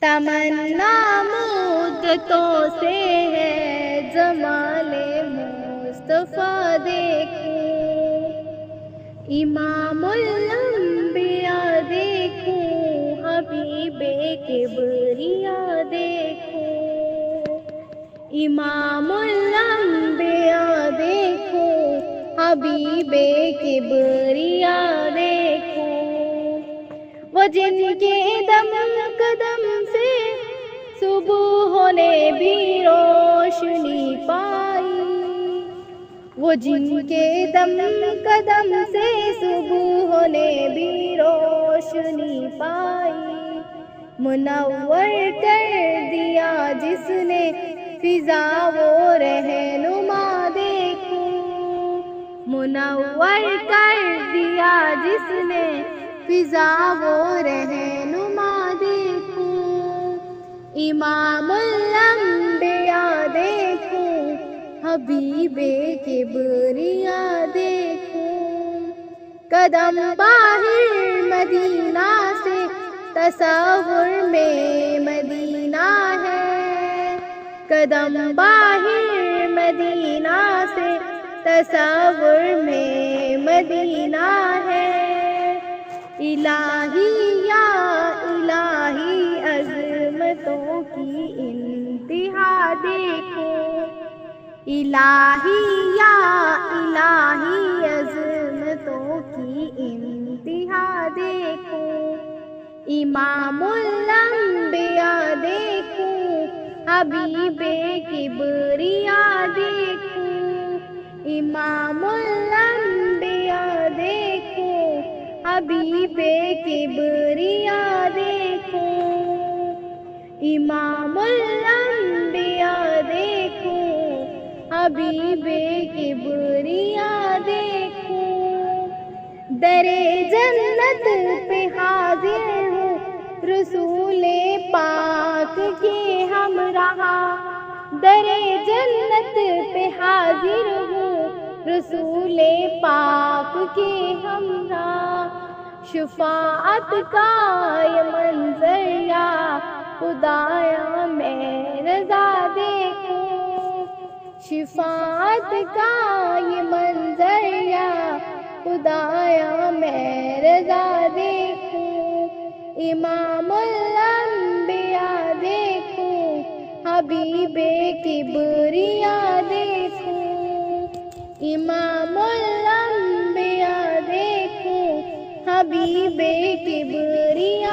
تمنا مدتوں سے ہے جمال مصطفیٰ دیکھوں، امام الانبیاء دیکھوں، حبیب کبریا دیکھوں، امام الانبیاء دیکھوں، حبیب کبریا دیکھوں، وہ جن کے دم قدم سے صبح نے بھی روشنی پائی، وہ جن کے دم قدم سے صبح نے بھی روشنی پائی، منور کر دیا جس نے فضا وہ رہنما دیکھوں، منور کر دیا جس نے فضا وہ رہنما دیکھوں، امام الانبیاء دیکھوں، حبیب کبریا دیکھوں، قدم باہر مدینہ سے تصور میں مدینہ ہے، قدم باہر مدینہ سے تصور میں مدینہ ہے، الہی یا الہی عظمتوں کی انتہا دیکھو، الہی یا الہی عظمتوں کی انتہا دیکھو، امام الانبیاء دیکھوں، حبیب کبریا دیکھوں، امام الانبیاء دیکھوں، حبیب کبریا دیکھوں، امام الانبیاء دیکھوں، حبیب کبریا دیکھوں، در جنت پہ حاضر ہوں رسول پاک کے ہمراہ، در جنت پہ حاضر ہوں رسول پاک کے ہمراہ، شفاعت کا یہ منظر یا خدایا میں رضا دیکھوں، شفاعت کا یہ منظر یا خدایا میں رضا دیکھوں، امام الانبیاء دیکھوں، حبیب کبریا دیکھوں، امام الانبیاء دیکھوں، حبیب کبریا